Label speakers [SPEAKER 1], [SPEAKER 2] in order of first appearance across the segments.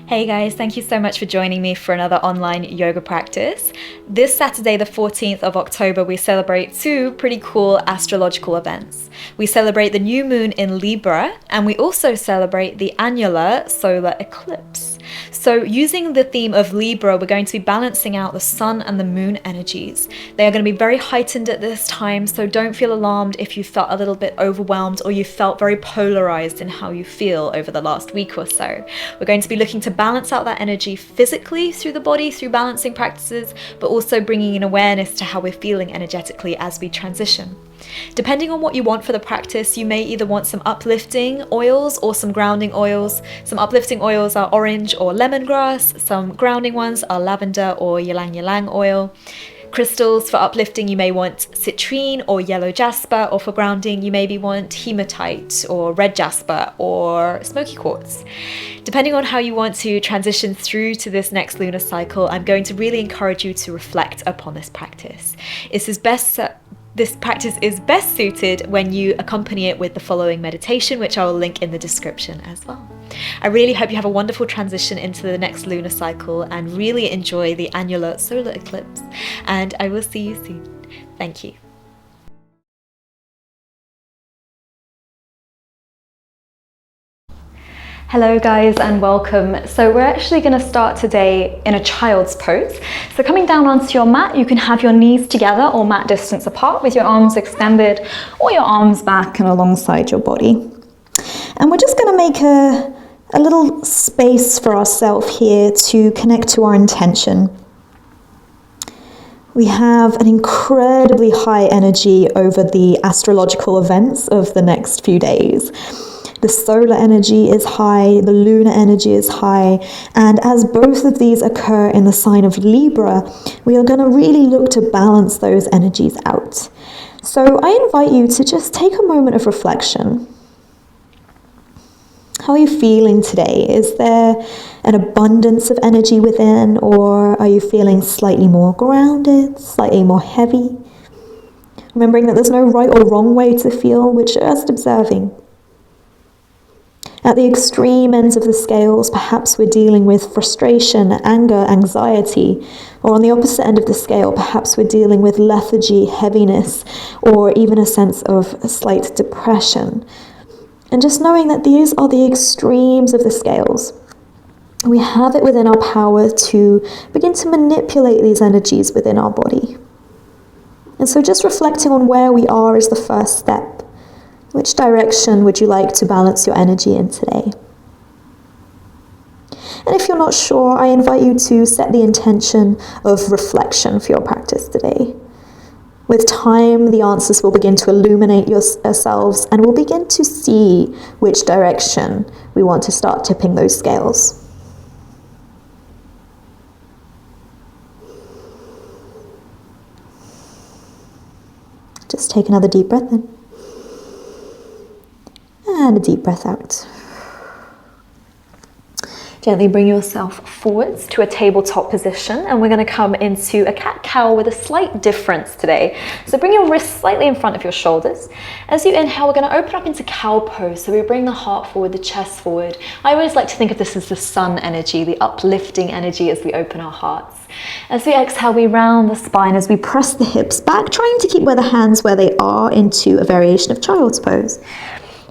[SPEAKER 1] Hey guys, thank you so much for joining me for another online yoga practice. This Saturday, the 14th of October, we celebrate two pretty cool astrological events. We celebrate the new moon in Libra, and we also celebrate the annular solar eclipse. So using the theme of Libra, we're going to be balancing out the sun and the moon energies. They are going to be very heightened at this time, so don't feel alarmed if you felt a little bit overwhelmed or you felt very polarized in how you feel over the last week or so. We're going to be looking to balance out that energy physically through the body, through balancing practices, but also bringing in awareness to how we're feeling energetically as we transition. Depending on what you want for the practice, you may either want some uplifting oils or some grounding oils. Some uplifting oils are orange or lemongrass. Some grounding ones are lavender or Ylang oil. Crystals for uplifting, you may want citrine or yellow jasper, or for grounding, you maybe want hematite or red jasper or smoky quartz. Depending on how you want to transition through to this next lunar cycle, I'm going to really encourage you to reflect upon this practice. This practice is best suited when you accompany it with the following meditation, which I will link in the description as well. I really hope you have a wonderful transition into the next lunar cycle and really enjoy the annular solar eclipse. And I will see you soon. Thank you. Hello guys and welcome. So we're actually going to start today in a child's pose. So coming down onto your mat, you can have your knees together or mat distance apart with your arms extended or your arms back and alongside your body. And we're just going to make a little space for ourselves here to connect to our intention. We have an incredibly high energy over the astrological events of the next few days. The solar energy is high, the lunar energy is high, and as both of these occur in the sign of Libra, we are going to really look to balance those energies out. So I invite you to just take a moment of reflection. How are you feeling today? Is there an abundance of energy within, or are you feeling slightly more grounded, slightly more heavy? Remembering that there's no right or wrong way to feel, we're just observing. At the extreme ends of the scales, perhaps we're dealing with frustration, anger, anxiety, or on the opposite end of the scale, perhaps we're dealing with lethargy, heaviness, or even a sense of a slight depression. And just knowing that these are the extremes of the scales, we have it within our power to begin to manipulate these energies within our body. And so just reflecting on where we are is the first step. Which direction would you like to balance your energy in today? And if you're not sure, I invite you to set the intention of reflection for your practice today. With time, the answers will begin to illuminate yourselves, and we'll begin to see which direction we want to start tipping those scales. Just take another deep breath in. And a deep breath out. Gently bring yourself forwards to a tabletop position, and we're going to come into a cat-cow with a slight difference today. So bring your wrists slightly in front of your shoulders. As you inhale, we're going to open up into cow pose. So we bring the heart forward, the chest forward. I always like to think of this as the sun energy, the uplifting energy as we open our hearts. As we exhale, we round the spine as we press the hips back, trying to keep the hands where they are into a variation of child's pose.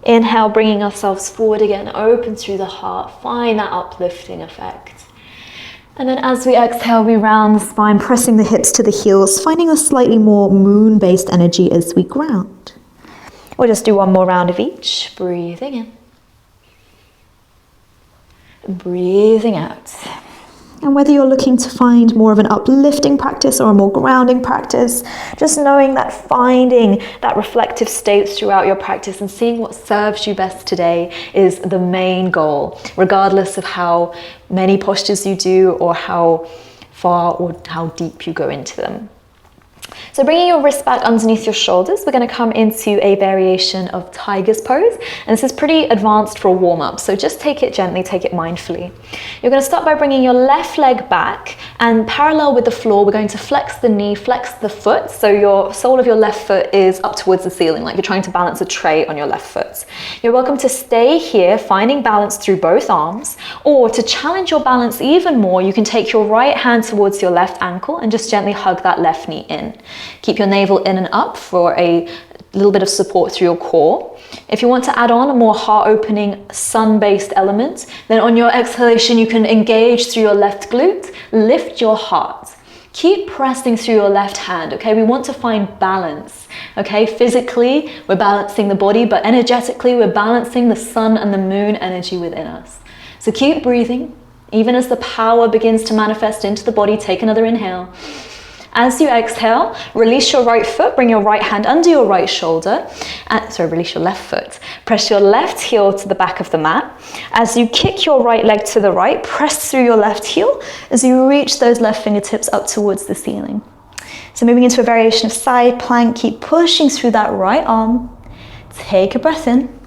[SPEAKER 1] Inhale, bringing ourselves forward again, open through the heart, find that uplifting effect. And then as we exhale, we round the spine, pressing the hips to the heels, finding a slightly more moon-based energy as we ground. We'll just do one more round of each, breathing in, breathing out. And whether you're looking to find more of an uplifting practice or a more grounding practice, just knowing that finding that reflective state throughout your practice and seeing what serves you best today is the main goal, regardless of how many postures you do or how far or how deep you go into them. So So bringing your wrist back underneath your shoulders, we're going to come into a variation of tiger's pose. And this is pretty advanced for a warm-up, so just take it gently, take it mindfully. You're going to start by bringing your left leg back, and parallel with the floor, we're going to flex the knee, flex the foot, so your sole of your left foot is up towards the ceiling, like you're trying to balance a tray on your left foot. You're welcome to stay here, finding balance through both arms, or to challenge your balance even more, you can take your right hand towards your left ankle and just gently hug that left knee in. Keep your navel in and up for a little bit of support through your core. If you want to add on a more heart-opening sun-based element, then on your exhalation you can engage through your left glute, lift your heart. Keep pressing through your left hand, okay? We want to find balance, okay? Physically, we're balancing the body, but energetically, we're balancing the sun and the moon energy within us. So keep breathing. Even as the power begins to manifest into the body, take another inhale. As you exhale, release your right foot, bring your right hand under your right shoulder. Release your left foot. Press your left heel to the back of the mat. As you kick your right leg to the right, press through your left heel as you reach those left fingertips up towards the ceiling. So moving into a variation of side plank, keep pushing through that right arm. Take a breath in.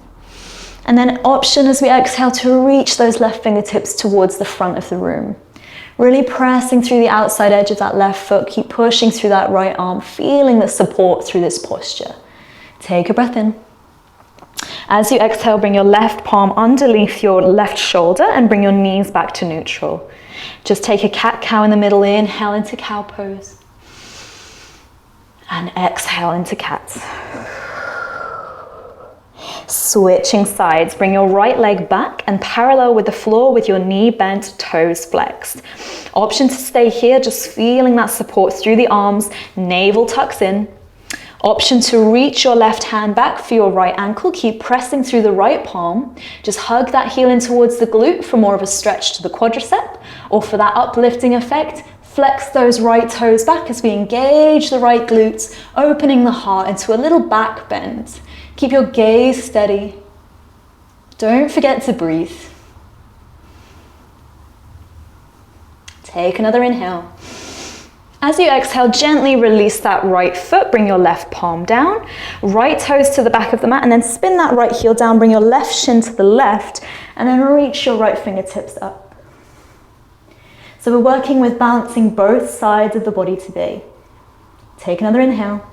[SPEAKER 1] And then option as we exhale to reach those left fingertips towards the front of the room. Really pressing through the outside edge of that left foot, keep pushing through that right arm, feeling the support through this posture. Take a breath in. As you exhale, bring your left palm underneath your left shoulder and bring your knees back to neutral. Just take a cat-cow in the middle, inhale into cow pose. And exhale into cat. Switching sides, bring your right leg back and parallel with the floor with your knee bent, toes flexed. Option to stay here, just feeling that support through the arms, navel tucks in. Option to reach your left hand back for your right ankle, keep pressing through the right palm. Just hug that heel in towards the glute for more of a stretch to the quadricep, or for that uplifting effect, flex those right toes back as we engage the right glutes, opening the heart into a little back bend. Keep your gaze steady. Don't forget to breathe. Take another inhale. As you exhale, gently release that right foot, bring your left palm down, right toes to the back of the mat, and then spin that right heel down, bring your left shin to the left, and then reach your right fingertips up. So we're working with balancing both sides of the body today. Take another inhale.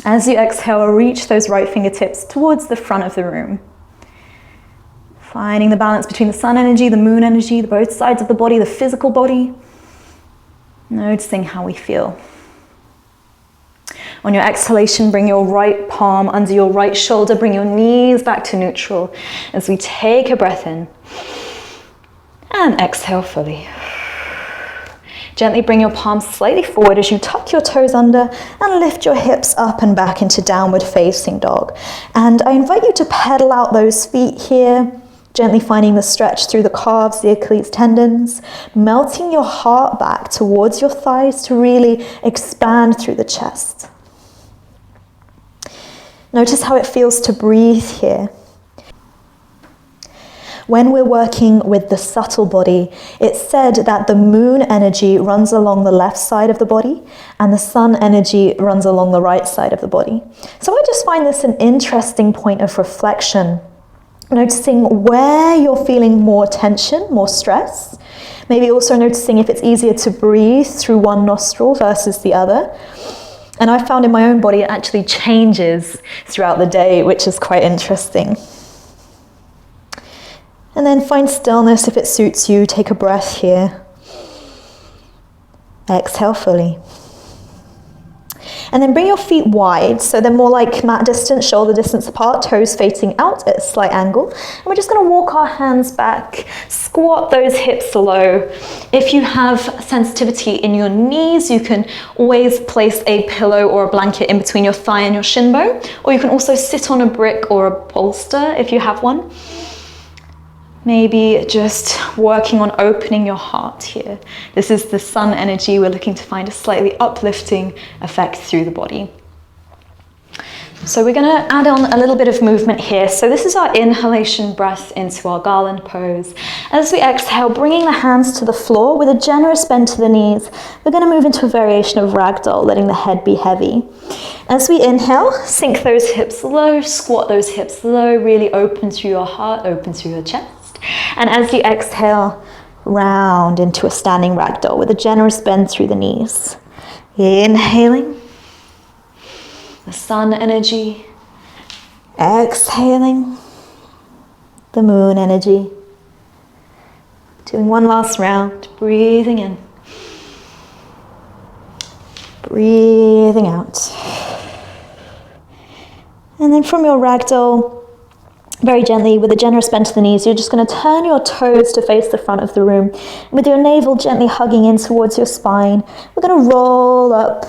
[SPEAKER 1] As you exhale, reach those right fingertips towards the front of the room. Finding the balance between the sun energy, the moon energy, the both sides of the body, the physical body. Noticing how we feel. On your exhalation, bring your right palm under your right shoulder, bring your knees back to neutral as we take a breath in and exhale fully. Gently bring your palms slightly forward as you tuck your toes under and lift your hips up and back into downward facing dog. And I invite you to pedal out those feet here, gently finding the stretch through the calves, the Achilles tendons, melting your heart back towards your thighs to really expand through the chest. Notice how it feels to breathe here. When we're working with the subtle body, it's said that the moon energy runs along the left side of the body and the sun energy runs along the right side of the body. So I just find this an interesting point of reflection, noticing where you're feeling more tension, more stress. Maybe also noticing if it's easier to breathe through one nostril versus the other. And I found in my own body it actually changes throughout the day, which is quite interesting. And then find stillness if it suits you. Take a breath here. Exhale fully. And then bring your feet wide, so they're more like mat distance, shoulder distance apart, toes facing out at a slight angle. And we're just going to walk our hands back, squat those hips low. If you have sensitivity in your knees, you can always place a pillow or a blanket in between your thigh and your shin bone, or you can also sit on a brick or a bolster if you have one. Maybe just working on opening your heart here. This is the sun energy. We're looking to find a slightly uplifting effect through the body. So we're going to add on a little bit of movement here. So this is our inhalation breath into our garland pose. As we exhale, bringing the hands to the floor with a generous bend to the knees, we're going to move into a variation of ragdoll, letting the head be heavy. As we inhale, sink those hips low, squat those hips low, really open through your heart, open through your chest. And as you exhale, round into a standing ragdoll with a generous bend through the knees. Inhaling the sun energy, exhaling the moon energy. Doing one last round, breathing in, breathing out. And then from your ragdoll, very gently, with a generous bend to the knees, you're just going to turn your toes to face the front of the room. With your navel gently hugging in towards your spine, we're going to roll up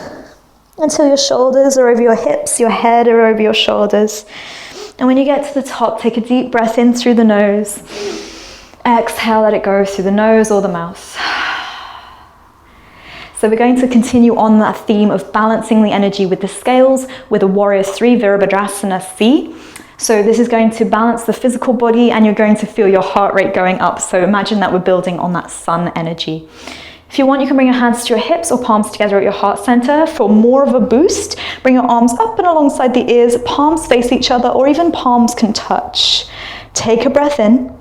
[SPEAKER 1] until your shoulders are over your hips, your head are over your shoulders. And when you get to the top, take a deep breath in through the nose. Exhale, let it go through the nose or the mouth. So we're going to continue on that theme of balancing the energy with the scales with a Warrior 3 Virabhadrasana C. So this is going to balance the physical body and you're going to feel your heart rate going up. So imagine that we're building on that sun energy. If you want, you can bring your hands to your hips or palms together at your heart center. For more of a boost, bring your arms up and alongside the ears, palms face each other, or even palms can touch. Take a breath in.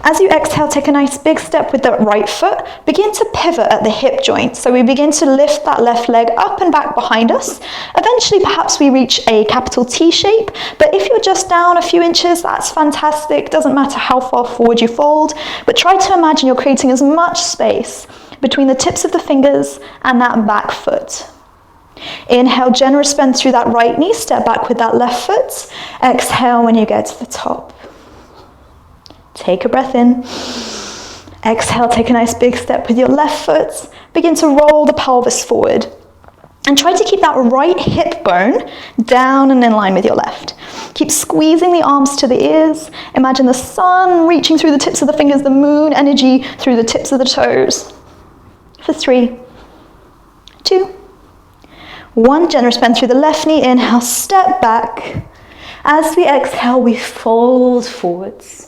[SPEAKER 1] As you exhale, take a nice big step with that right foot. Begin to pivot at the hip joint. So we begin to lift that left leg up and back behind us. Eventually, perhaps we reach a capital T shape. But if you're just down a few inches, that's fantastic. Doesn't matter how far forward you fold. But try to imagine you're creating as much space between the tips of the fingers and that back foot. Inhale, generous bend through that right knee. Step back with that left foot. Exhale when you get to the top. Take a breath in. Exhale, take a nice big step with your left foot. Begin to roll the pelvis forward. And try to keep that right hip bone down and in line with your left. Keep squeezing the arms to the ears. Imagine the sun reaching through the tips of the fingers, the moon energy through the tips of the toes. For 3, 2, 1. Generous bend through the left knee. Inhale, step back. As we exhale, we fold forwards.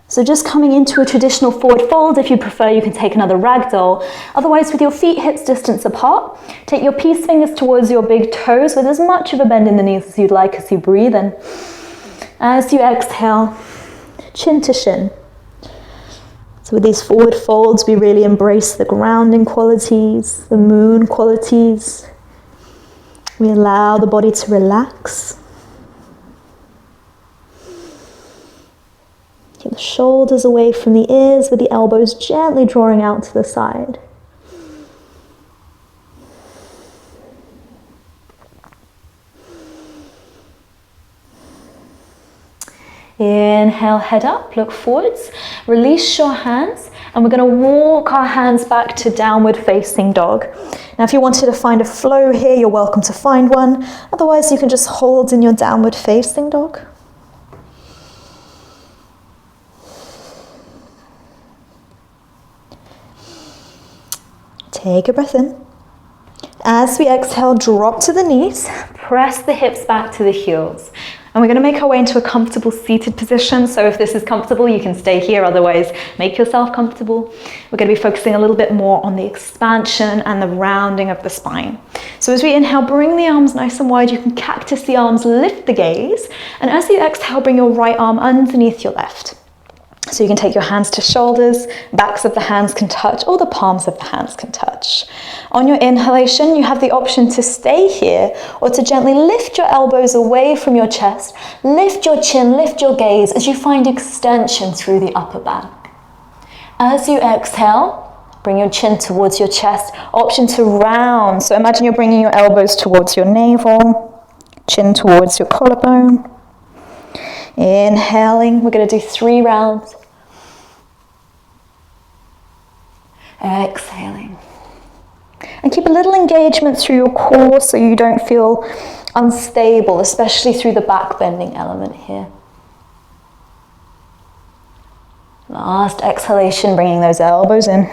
[SPEAKER 1] So just coming into a traditional forward fold. If you prefer, you can take another ragdoll. Otherwise, with your feet hips distance apart, take your peace fingers towards your big toes with as much of a bend in the knees as you'd like as you breathe in. As you exhale, chin to shin. So with these forward folds, we really embrace the grounding qualities, the moon qualities. We allow the body to relax. Keep the shoulders away from the ears with the elbows gently drawing out to the side. Inhale, head up, look forwards, release your hands, and we're going to walk our hands back to downward facing dog. Now, if you wanted to find a flow here, you're welcome to find one. Otherwise, you can just hold in your downward facing dog. Take a breath in. As we exhale, drop to the knees, press the hips back to the heels. And we're going to make our way into a comfortable seated position. So if this is comfortable, you can stay here. Otherwise, make yourself comfortable. We're going to be focusing a little bit more on the expansion and the rounding of the spine. So as we inhale, bring the arms nice and wide. You can cactus the arms, lift the gaze. And as you exhale, bring your right arm underneath your left. So you can take your hands to shoulders, backs of the hands can touch, or the palms of the hands can touch. On your inhalation, you have the option to stay here or to gently lift your elbows away from your chest, lift your chin, lift your gaze as you find extension through the upper back. As you exhale, bring your chin towards your chest, option to round. So imagine you're bringing your elbows towards your navel, chin towards your collarbone. Inhaling, we're going to do 3 rounds. Exhaling. And keep a little engagement through your core so you don't feel unstable, especially through the back bending element here. Last exhalation, bringing those elbows in.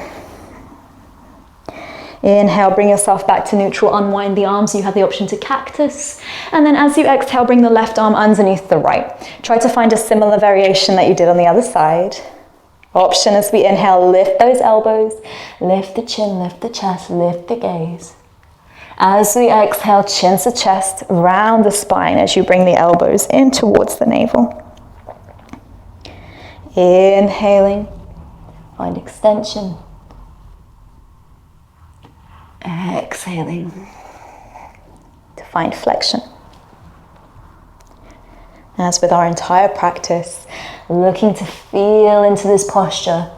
[SPEAKER 1] Inhale, bring yourself back to neutral, unwind the arms. You have the option to cactus. And then as you exhale, bring the left arm underneath the right. Try to find a similar variation that you did on the other side. Option as we inhale, lift those elbows, lift the chin, lift the chest, lift the gaze. As we exhale, chin to chest, round the spine as you bring the elbows in towards the navel. Inhaling, find extension. Exhaling to find flexion. As with our entire practice, looking to feel into this posture,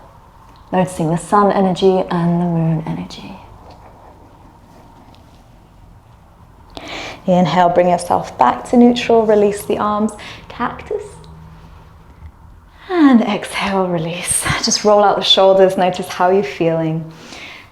[SPEAKER 1] noticing the sun energy and the moon energy. Inhale, bring yourself back to neutral, release the arms, cactus. And exhale, release. Just roll out the shoulders, notice how you're feeling.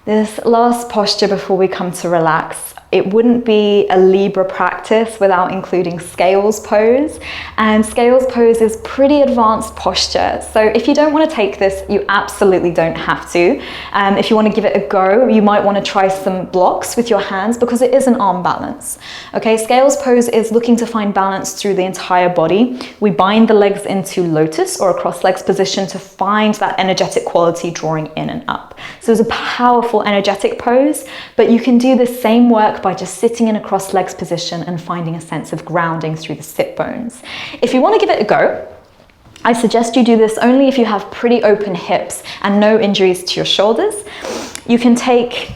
[SPEAKER 1] This last posture before we come to relax, it wouldn't be a Libra practice without including scales pose. And scales pose is pretty advanced posture. So if you don't want to take this, you absolutely don't have to. If you want to give it a go, you might want to try some blocks with your hands because it is an arm balance. Okay, scales pose is looking to find balance through the entire body. We bind the legs into lotus or a cross legs position to find that energetic quality drawing in and up. So it's a powerful energetic pose, but you can do the same work by just sitting in a cross legs position and finding a sense of grounding through the sit bones. If you want to give it a go, I suggest you do this only if you have pretty open hips and no injuries to your shoulders. You can take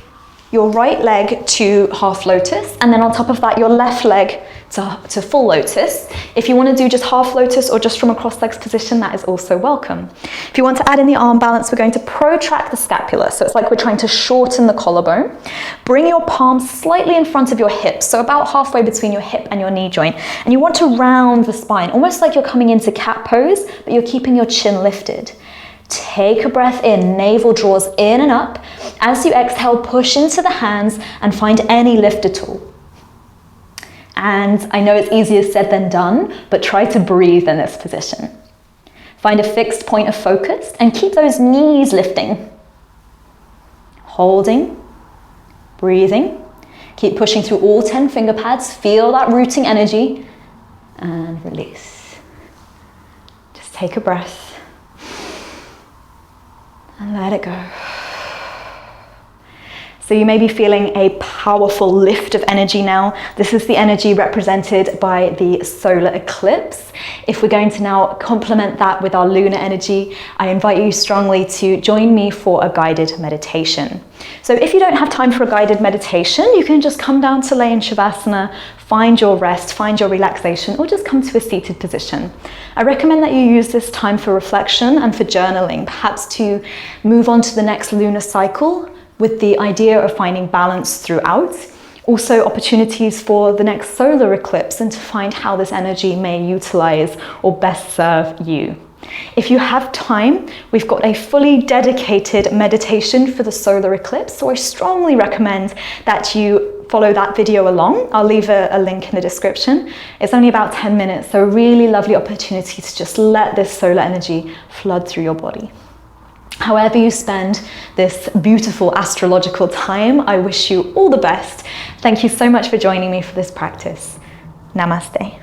[SPEAKER 1] your right leg to half lotus, and then on top of that, your left leg to full lotus. If you want to do just half lotus or just from a cross legs position, that is also welcome. If you want to add in the arm balance, we're going to protract the scapula. So it's like we're trying to shorten the collarbone. Bring your palms slightly in front of your hips, so about halfway between your hip and your knee joint. And you want to round the spine, almost like you're coming into cat pose, but you're keeping your chin lifted. Take a breath in, navel draws in and up. As you exhale, push into the hands and find any lift at all. And I know it's easier said than done, but try to breathe in this position. Find a fixed point of focus and keep those knees lifting. Holding, breathing. Keep pushing through all 10 finger pads. Feel that rooting energy and release. Just take a breath and let it go. So you may be feeling a powerful lift of energy now. This is the energy represented by the solar eclipse. If we're going to now complement that with our lunar energy, I invite you strongly to join me for a guided meditation. So if you don't have time for a guided meditation, you can just come down to lay in Shavasana, find your rest, find your relaxation, or just come to a seated position. I recommend that you use this time for reflection and for journaling, perhaps to move on to the next lunar cycle with the idea of finding balance throughout. Also opportunities for the next solar eclipse and to find how this energy may utilize or best serve you. If you have time, we've got a fully dedicated meditation for the solar eclipse, so I strongly recommend that you follow that video along. I'll leave a link in the description. It's only about 10 minutes, so a really lovely opportunity to just let this solar energy flood through your body. However you spend this beautiful astrological time, I wish you all the best. Thank you so much for joining me for this practice. Namaste.